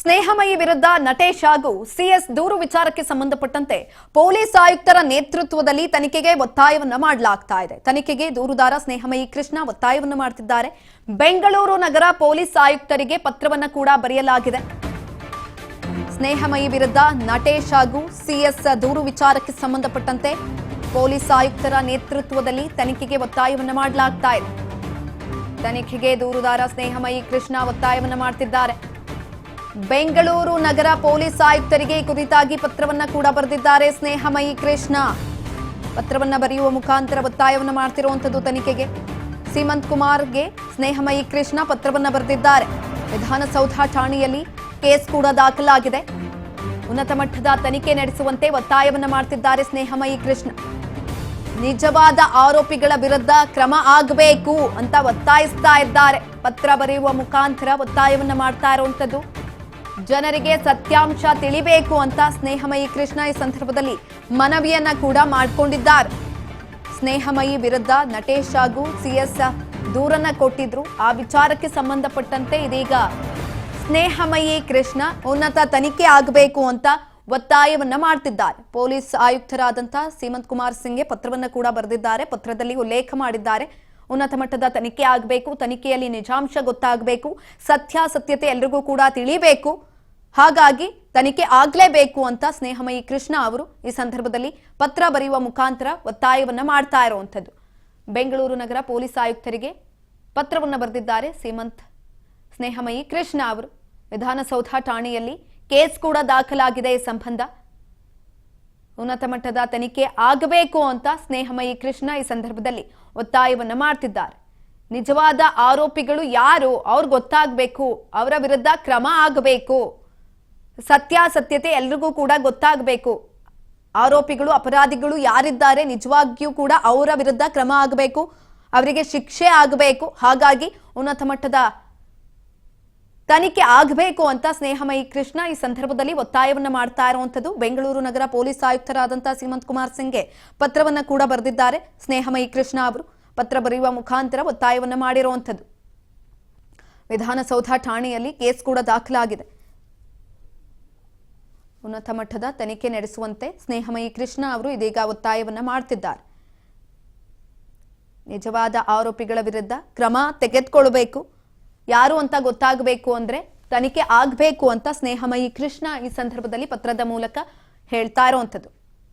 ಸ್ನೇಹಮಯಿ ವಿರುದ್ಧ ನಟೇಶ್ ಹಾಗೂ ಸಿಎಸ್ ದೂರು ವಿಚಾರಕ್ಕೆ ಸಂಬಂಧಪಟ್ಟಂತೆ ಪೊಲೀಸ್ ಆಯುಕ್ತರ ನೇತೃತ್ವದಲ್ಲಿ ತನಿಖೆಗೆ ಒತ್ತಾಯವನ್ನ ಮಾಡಲಾಗ್ತಾ ಇದೆ. ತನಿಖೆಗೆ ದೂರುದಾರ ಸ್ನೇಹಮಯಿ ಕೃಷ್ಣ ಒತ್ತಾಯವನ್ನ ಮಾಡುತ್ತಿದ್ದಾರೆ. ಬೆಂಗಳೂರು ನಗರ ಪೊಲೀಸ್ ಆಯುಕ್ತರಿಗೆ ಪತ್ರವನ್ನ ಕೂಡ ಬರೆಯಲಾಗಿದೆ. ಸ್ನೇಹಮಯಿ ವಿರುದ್ಧ ನಟೇಶ್ ಹಾಗೂ ಸಿಎಸ್ ದೂರು ವಿಚಾರಕ್ಕೆ ಸಂಬಂಧಪಟ್ಟಂತೆ ಪೊಲೀಸ್ ಆಯುಕ್ತರ ನೇತೃತ್ವದಲ್ಲಿ ತನಿಖೆಗೆ ಒತ್ತಾಯವನ್ನ ಮಾಡಲಾಗ್ತಾ ಇದೆ. ತನಿಖೆಗೆ ದೂರುದಾರ ಸ್ನೇಹಮಯಿ ಕೃಷ್ಣ ಒತ್ತಾಯವನ್ನ ಮಾಡುತ್ತಿದ್ದಾರೆ. ಬೆಂಗಳೂರು ನಗರ ಪೊಲೀಸ್ ಆಯುಕ್ತರಿಗೆ ಈ ಕುರಿತಾಗಿ ಪತ್ರವನ್ನ ಕೂಡ ಬರೆದಿದ್ದಾರೆ ಸ್ನೇಹಮಯಿ ಕೃಷ್ಣ. ಪತ್ರವನ್ನ ಬರೆಯುವ ಮುಖಾಂತರ ಒತ್ತಾಯವನ್ನ ಮಾಡ್ತಿರುವಂತದ್ದು ತನಿಖೆಗೆ. ಸೀಮಂತ್ ಕುಮಾರ್ಗೆ ಸ್ನೇಹಮಯಿ ಕೃಷ್ಣ ಪತ್ರವನ್ನ ಬರೆದಿದ್ದಾರೆ. ವಿಧಾನಸೌಧ ಠಾಣೆಯಲ್ಲಿ ಕೇಸ್ ಕೂಡ ದಾಖಲಾಗಿದೆ. ಉನ್ನತ ಮಟ್ಟದ ತನಿಖೆ ನಡೆಸುವಂತೆ ಒತ್ತಾಯವನ್ನ ಮಾಡ್ತಿದ್ದಾರೆ ಸ್ನೇಹಮಯಿ ಕೃಷ್ಣ. ನಿಜವಾದ ಆರೋಪಿಗಳ ವಿರುದ್ಧ ಕ್ರಮ ಆಗಬೇಕು ಅಂತ ಒತ್ತಾಯಿಸ್ತಾ ಇದ್ದಾರೆ. ಪತ್ರ ಬರೆಯುವ ಮುಖಾಂತರ ಒತ್ತಾಯವನ್ನ ಮಾಡ್ತಾ ಇರುವಂತದ್ದು. ಜನರಿಗೆ ಸತ್ಯಾಂಶ ತಿಳಿಬೇಕು ಅಂತ ಸ್ನೇಹಮಯಿ ಕೃಷ್ಣ ಈ ಸಂದರ್ಭದಲ್ಲಿ ಮನವಿಯನ್ನ ಕೂಡ ಮಾಡಿಕೊಂಡಿದ್ದಾರೆ. ಸ್ನೇಹಮಯಿ ವಿರುದ್ಧ ನಟೇಶ್ ಹಾಗೂ ಸಿಎಸ್ ದೂರನ್ನ ಕೊಟ್ಟಿದ್ರು. ಆ ವಿಚಾರಕ್ಕೆ ಸಂಬಂಧಪಟ್ಟಂತೆ ಇದೀಗ ಸ್ನೇಹಮಯಿ ಕೃಷ್ಣ ಉನ್ನತ ತನಿಖೆ ಆಗಬೇಕು ಅಂತ ಒತ್ತಾಯವನ್ನ ಮಾಡ್ತಿದ್ದಾರೆ. ಪೊಲೀಸ್ ಆಯುಕ್ತರಾದಂಥ ಸೀಮಂತ್ ಕುಮಾರ್ ಸಿಂಗ್ಗೆ ಪತ್ರವನ್ನ ಕೂಡ ಬರೆದಿದ್ದಾರೆ. ಪತ್ರದಲ್ಲಿ ಉಲ್ಲೇಖ ಮಾಡಿದ್ದಾರೆ, ಉನ್ನತ ಮಟ್ಟದ ತನಿಖೆ ಆಗಬೇಕು, ತನಿಖೆಯಲ್ಲಿ ನಿಜಾಂಶ ಗೊತ್ತಾಗಬೇಕು, ಸತ್ಯಾಸತ್ಯತೆ ಎಲ್ರಿಗೂ ಕೂಡ ತಿಳಿಬೇಕು, ಹಾಗಾಗಿ ತನಿಖೆ ಆಗ್ಲೇಬೇಕು ಅಂತ ಸ್ನೇಹಮಯಿ ಕೃಷ್ಣ ಅವರು ಈ ಸಂದರ್ಭದಲ್ಲಿ ಪತ್ರ ಬರೆಯುವ ಮುಖಾಂತರ ಒತ್ತಾಯವನ್ನ ಮಾಡ್ತಾ ಇರುವಂತದ್ದು. ಬೆಂಗಳೂರು ನಗರ ಪೊಲೀಸ್ ಆಯುಕ್ತರಿಗೆ ಪತ್ರವನ್ನ ಬರೆದಿದ್ದಾರೆ ಸ್ನೇಹಮಯಿ ಕೃಷ್ಣ ಅವರು. ವಿಧಾನಸೌಧ ಠಾಣೆಯಲ್ಲಿ ಕೇಸ್ ಕೂಡ ದಾಖಲಾಗಿದೆ. ಈ ಸಂಬಂಧ ಉನ್ನತ ಮಟ್ಟದ ತನಿಖೆ ಆಗಬೇಕು ಅಂತ ಸ್ನೇಹಮಯಿ ಕೃಷ್ಣ ಈ ಸಂದರ್ಭದಲ್ಲಿ ಒತ್ತಾಯವನ್ನ ಮಾಡ್ತಿದ್ದಾರೆ. ನಿಜವಾದ ಆರೋಪಿಗಳು ಯಾರು ಅವ್ರು ಗೊತ್ತಾಗಬೇಕು, ಅವರ ವಿರುದ್ಧ ಕ್ರಮ ಆಗಬೇಕು, ಸತ್ಯಾಸತ್ಯತೆ ಎಲ್ರಿಗೂ ಕೂಡ ಗೊತ್ತಾಗಬೇಕು. ಆರೋಪಿಗಳು ಅಪರಾಧಿಗಳು ಯಾರಿದ್ದಾರೆ ನಿಜವಾಗಿಯೂ ಕೂಡ ಅವರ ವಿರುದ್ಧ ಕ್ರಮ ಆಗಬೇಕು, ಅವರಿಗೆ ಶಿಕ್ಷೆ ಆಗಬೇಕು. ಹಾಗಾಗಿ ಉನ್ನತ ಮಟ್ಟದ ತನಿಖೆ ಆಗಬೇಕು ಅಂತ ಸ್ನೇಹಮಯಿ ಕೃಷ್ಣ ಈ ಸಂದರ್ಭದಲ್ಲಿ ಒತ್ತಾಯವನ್ನ ಮಾಡ್ತಾ ಇರುವಂತದ್ದು. ಬೆಂಗಳೂರು ನಗರ ಪೊಲೀಸ್ ಆಯುಕ್ತರಾದಂತಹ ಸೀಮಂತ್ ಕುಮಾರ್ ಸಿಂಗ್ಗೆ ಪತ್ರವನ್ನ ಕೂಡ ಬರೆದಿದ್ದಾರೆ ಸ್ನೇಹಮಯಿ ಕೃಷ್ಣ ಅವರು. ಪತ್ರ ಬರೆಯುವ ಮುಖಾಂತರ ಒತ್ತಾಯವನ್ನ ಮಾಡಿರುವಂತದ್ದು. ವಿಧಾನಸೌಧ ಠಾಣೆಯಲ್ಲಿ ಕೇಸ್ ಕೂಡ ದಾಖಲಾಗಿದೆ. ಉನ್ನತ ಮಟ್ಟದ ತನಿಖೆ ನಡೆಸುವಂತೆ ಸ್ನೇಹಮಯಿ ಕೃಷ್ಣ ಅವರು ಇದೀಗ ಒತ್ತಾಯವನ್ನ ಮಾಡ್ತಿದ್ದಾರೆ. ನಿಜವಾದ ಆರೋಪಿಗಳ ವಿರುದ್ಧ ಕ್ರಮ ತೆಗೆದುಕೊಳ್ಳಬೇಕು, ಯಾರು ಅಂತ ಗೊತ್ತಾಗಬೇಕು ಅಂದ್ರೆ ತನಿಖೆ ಆಗಬೇಕು ಅಂತ ಸ್ನೇಹಮಯಿ ಕೃಷ್ಣ ಈ ಸಂದರ್ಭದಲ್ಲಿ ಪತ್ರದ ಮೂಲಕ ಹೇಳ್ತಾ ಇರುವಂತದ್ದು.